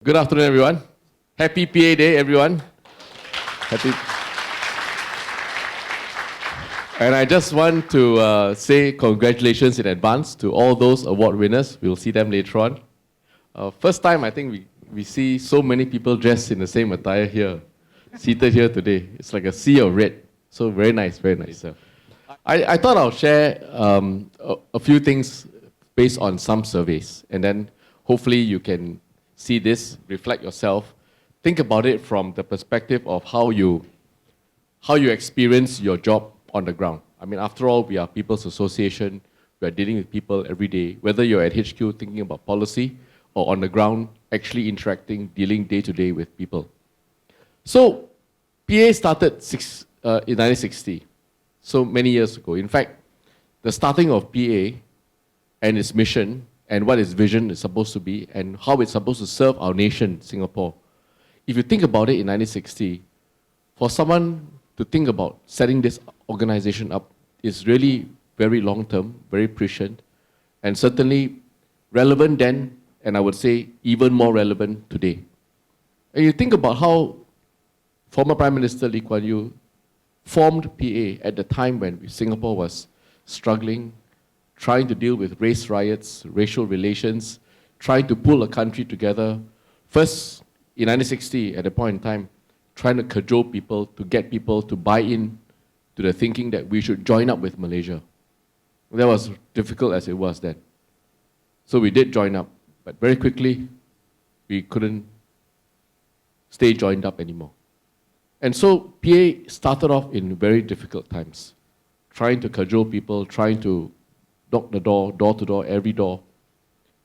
Good afternoon, everyone. Happy PA Day, everyone. Happy. And I just want to say congratulations in advance to all those award winners. We'll see them later on. First time, I think we see so many people dressed in the same attire here, seated here today. It's like a sea of red. So very nice, very nice. I thought I'll share a few things based on some surveys, and then hopefully you can see this, reflect yourself, think about it from the perspective of how you experience your job on the ground. I mean, after all, we are People's Association. We are dealing with people every day, whether you're at HQ thinking about policy or on the ground actually interacting, dealing day to day with people. So, PA started in 1960, so many years ago. In fact, the starting of PA and its mission and what its vision is supposed to be, and how it's supposed to serve our nation, Singapore. If you think about it in 1960, for someone to think about setting this organization up is really very long-term, very prescient, and certainly relevant then, and I would say even more relevant today. And you think about how former Prime Minister Lee Kuan Yew formed PA at the time when Singapore was struggling, trying to deal with race riots, racial relations, trying to pull a country together. First, in 1960, at a point in time, trying to cajole people, to get people to buy in to the thinking that we should join up with Malaysia. That was difficult as it was then. So we did join up, but very quickly, we couldn't stay joined up anymore. And so PA started off in very difficult times, trying to cajole people, trying to knock the door to door, every door.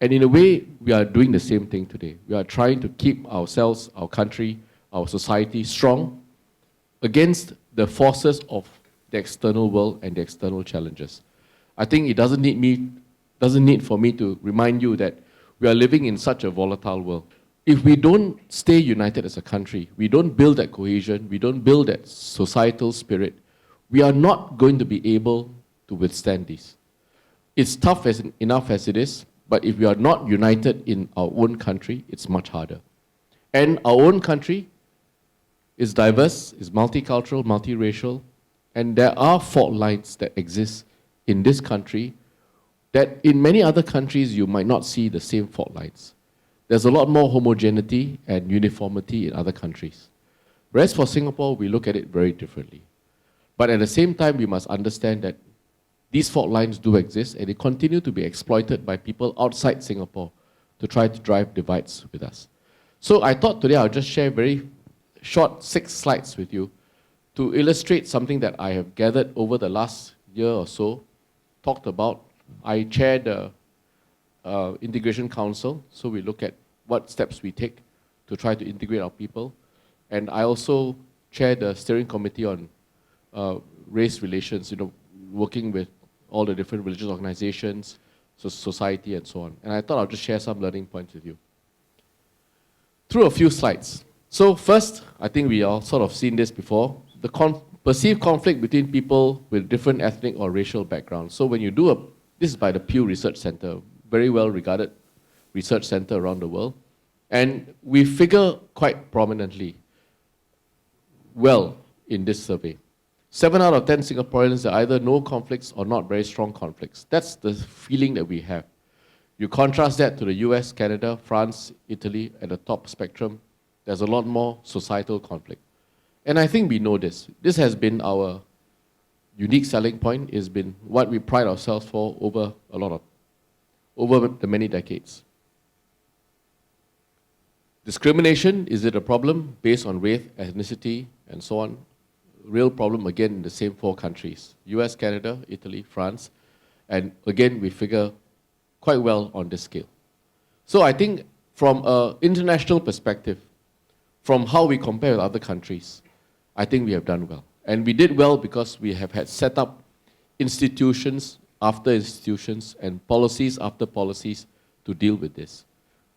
And in a way, we are doing the same thing today. We are trying to keep ourselves, our country, our society strong against the forces of the external world and the external challenges. I think it doesn't need for me to remind you that we are living in such a volatile world. If we don't stay united as a country, we don't build that cohesion, we don't build that societal spirit, we are not going to be able to withstand this. It's tough enough as it is, but if we are not united in our own country, it's much harder. And our own country is diverse, is multicultural, multiracial, and there are fault lines that exist in this country that in many other countries you might not see the same fault lines. There's a lot more homogeneity and uniformity in other countries. Whereas for Singapore, we look at it very differently. But at the same time, we must understand that these fault lines do exist, and they continue to be exploited by people outside Singapore to try to drive divides with us. So I thought today I'll just share very short 6 slides with you to illustrate something that I have gathered over the last year or so, talked about. I chair the Integration Council, so we look at what steps we take to try to integrate our people. And I also chair the steering committee on race relations, working with all the different religious organizations, society, and so on. And I thought I'll just share some learning points with you through a few slides. So first, I think we all sort of seen this before, the perceived conflict between people with different ethnic or racial backgrounds. So when you do this is by the Pew Research Center, very well regarded research center around the world, and we figure quite prominently well in this survey. 7 out of 10 Singaporeans are either no conflicts or not very strong conflicts. That's the feeling that we have. You contrast that to the US, Canada, France, Italy, at the top spectrum, there's a lot more societal conflict. And I think we know this. This has been our unique selling point, it's been what we pride ourselves for over the many decades. Discrimination, is it a problem based on race, ethnicity, and so on? Real problem again in the same 4 countries, US, Canada, Italy, France, and again we figure quite well on this scale. So I think from an international perspective, from how we compare with other countries, I think we have done well. And we did well because we have had set up institutions after institutions and policies after policies to deal with this.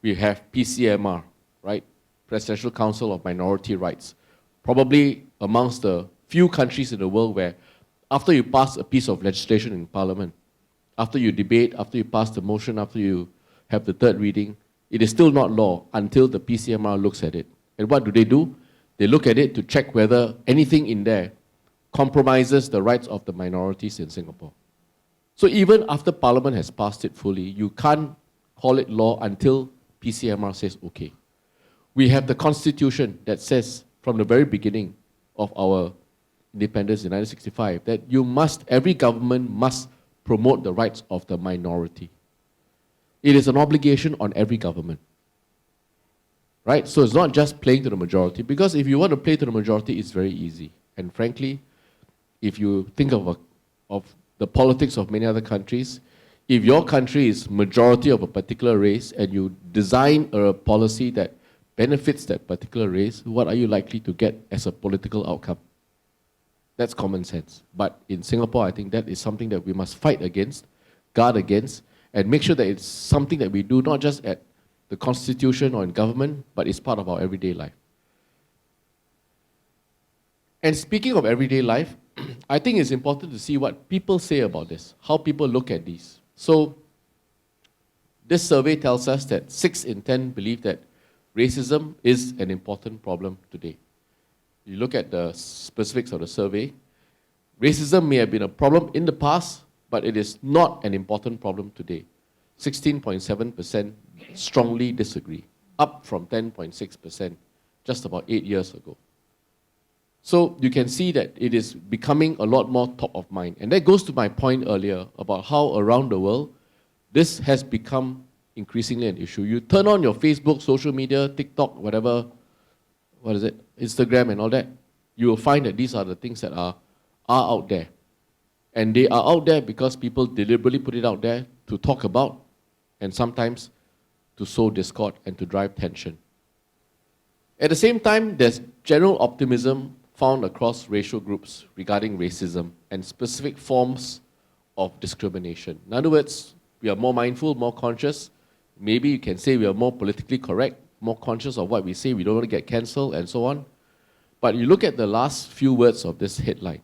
We have PCMR, right? Presidential Council of Minority Rights, probably amongst the few countries in the world where after you pass a piece of legislation in Parliament, after you debate, after you pass the motion, after you have the 3rd reading, it is still not law until the PCMR looks at it. And what do? They look at it to check whether anything in there compromises the rights of the minorities in Singapore. So even after Parliament has passed it fully, you can't call it law until PCMR says okay. We have the Constitution that says from the very beginning of our independence in 1965 that every government must promote the rights of the minority. It is an obligation on every government. Right? So it's not just playing to the majority, because if you want to play to the majority, it's very easy. And frankly, if you think of the politics of many other countries, if your country is majority of a particular race and you design a policy that benefits that particular race, what are you likely to get as a political outcome? That's common sense. But in Singapore, I think that is something that we must fight against, guard against, and make sure that it's something that we do not just at the Constitution or in government, but it's part of our everyday life. And speaking of everyday life, I think it's important to see what people say about this, how people look at these. So, this survey tells us that 6 in 10 believe that racism is an important problem today. You look at the specifics of the survey, racism may have been a problem in the past, but it is not an important problem today. 16.7% strongly disagree, up from 10.6% just about 8 years ago. So you can see that it is becoming a lot more top of mind. And that goes to my point earlier about how around the world, this has become increasingly an issue. You turn on your Facebook, social media, TikTok, whatever, Instagram and all that, you will find that these are the things that are out there. And they are out there because people deliberately put it out there to talk about and sometimes to sow discord and to drive tension. At the same time, there's general optimism found across racial groups regarding racism and specific forms of discrimination. In other words, we are more mindful, more conscious. Maybe you can say we are more politically correct, more conscious of what we say, we don't want to get cancelled and so on. But you look at the last few words of this headline,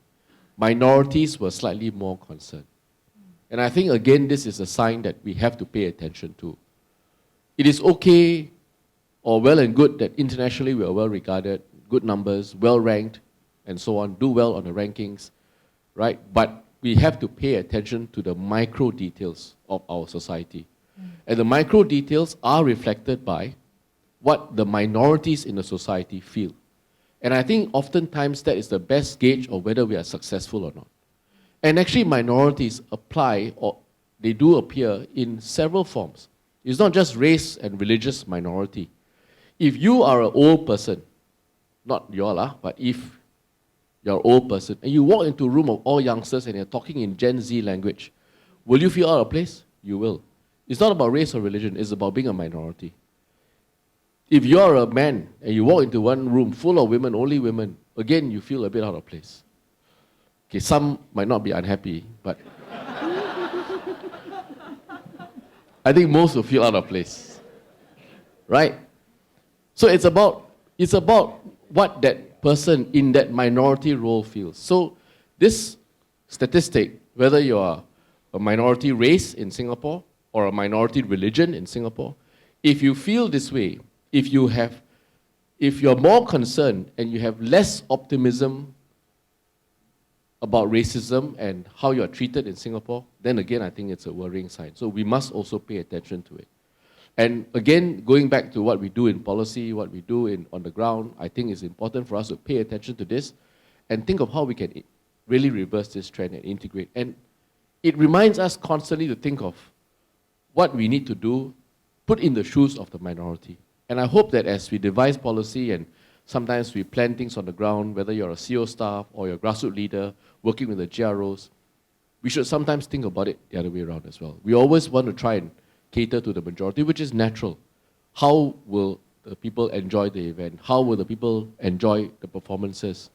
minorities were slightly more concerned. And I think, again, this is a sign that we have to pay attention to. It is okay or well and good that internationally we are well regarded, good numbers, well ranked, and so on, do well on the rankings, right? But we have to pay attention to the micro details of our society. And the micro details are reflected by what the minorities in the society feel. And I think oftentimes that is the best gauge of whether we are successful or not. And actually minorities apply, or they do appear in several forms. It's not just race and religious minority. If you are an old person, not you all, but if you're an old person, and you walk into a room of all youngsters and you're talking in Gen Z language, will you feel out of place? You will. It's not about race or religion, it's about being a minority. If you're a man and you walk into one room full of women, only women, again, you feel a bit out of place. Okay, some might not be unhappy, but I think most will feel out of place. Right? So it's about what that person in that minority role feels. So this statistic, whether you are a minority race in Singapore or a minority religion in Singapore, if you feel this way, if you're more concerned and you have less optimism about racism and how you are treated in Singapore, then again, I think it's a worrying sign. So we must also pay attention to it. And again, going back to what we do in policy, what we do on the ground, I think it's important for us to pay attention to this and think of how we can really reverse this trend and integrate. And it reminds us constantly to think of what we need to do, put in the shoes of the minority. And I hope that as we devise policy and sometimes we plan things on the ground, whether you're a CEO staff or you're a grassroots leader working with the GROs, we should sometimes think about it the other way around as well. We always want to try and cater to the majority, which is natural. How will the people enjoy the event? How will the people enjoy the performances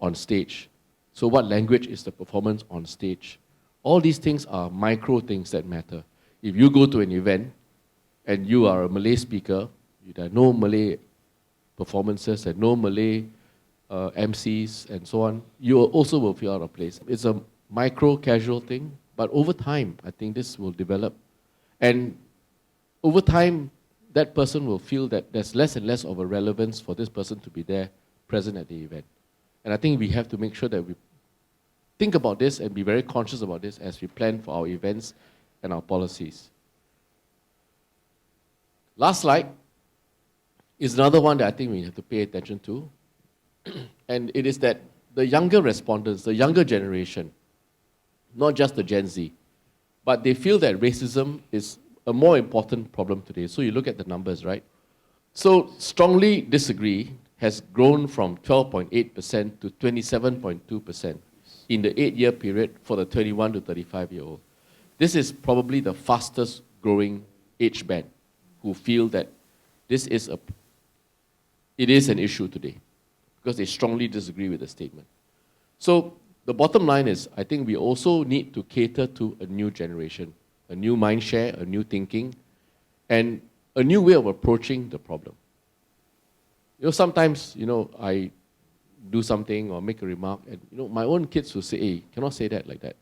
on stage? So what language is the performance on stage? All these things are micro things that matter. If you go to an event and you are a Malay speaker, there are no Malay performances and no Malay MCs and so on, you also will feel out of place. It's a micro casual thing, but over time, I think this will develop. And over time, that person will feel that there's less and less of a relevance for this person to be there, present at the event. And I think we have to make sure that we think about this and be very conscious about this as we plan for our events and our policies. Last slide is another one that I think we have to pay attention to. And it is that the younger respondents, the younger generation, not just the Gen Z, but they feel that racism is a more important problem today. So you look at the numbers, right? So strongly disagree has grown from 12.8% to 27.2% in the 8-year period for the 21 to 35-year-old. This is probably the fastest growing age band who feel that it is an issue today because they strongly disagree with the statement. So the bottom line is, I think we also need to cater to a new generation, a new mind share, a new thinking, and a new way of approaching the problem. Sometimes, I do something or make a remark, and my own kids will say, hey, cannot say that like that.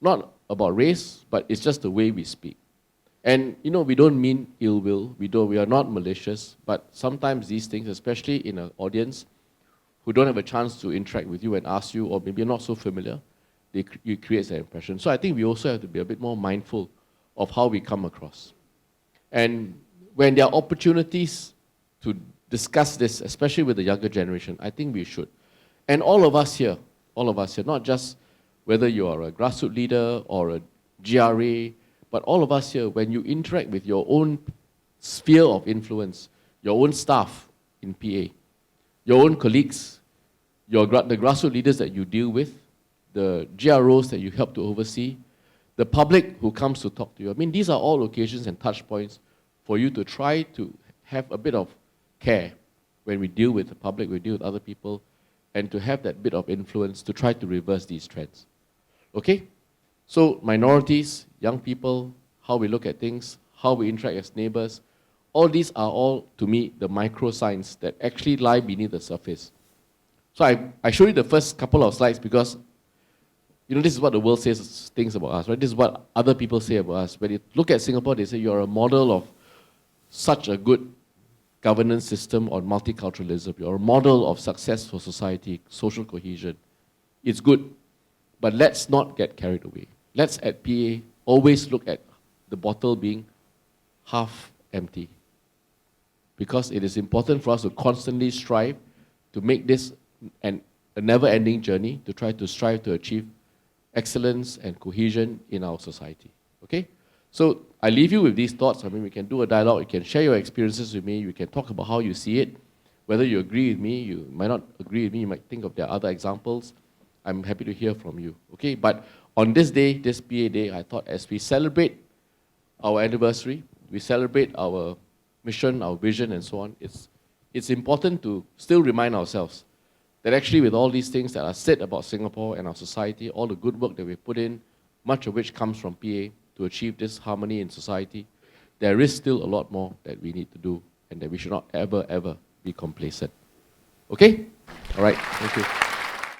Not about race, but it's just the way we speak. And we don't mean ill will, we are not malicious, but sometimes these things, especially in an audience who don't have a chance to interact with you and ask you, or maybe you're not so familiar, it creates that impression. So I think we also have to be a bit more mindful of how we come across. And when there are opportunities to discuss this, especially with the younger generation, I think we should. And all of us here, not just whether you are a grassroots leader or a GRA, but all of us here, when you interact with your own sphere of influence, your own staff in PA, your own colleagues, the grassroots leaders that you deal with, the GROs that you help to oversee, the public who comes to talk to you. I mean, these are all occasions and touch points for you to try to have a bit of care when we deal with the public, we deal with other people, and to have that bit of influence to try to reverse these trends. Okay? So minorities, young people, how we look at things, how we interact as neighbors, all these are all, to me, the micro signs that actually lie beneath the surface. So I showed you the first couple of slides because, this is what the world says things about us, right? This is what other people say about us. When you look at Singapore, they say you're a model of such a good governance system on multiculturalism. You're a model of success for society, social cohesion. It's good, but let's not get carried away. Let's, at PA, always look at the bottle being half empty. Because it is important for us to constantly strive to make this a never-ending journey, to try to strive to achieve excellence and cohesion in our society. Okay? So I leave you with these thoughts. I mean, we can do a dialogue. You can share your experiences with me. You can talk about how you see it. Whether you agree with me, you might not agree with me. You might think of there are other examples. I'm happy to hear from you. Okay? But on this day, this PA Day, I thought as we celebrate our anniversary, we celebrate our mission, our vision, and so on, it's important to still remind ourselves that actually with all these things that are said about Singapore and our society, all the good work that we put in, much of which comes from PA to achieve this harmony in society, there is still a lot more that we need to do and that we should not ever, ever be complacent. Okay? All right. Thank you.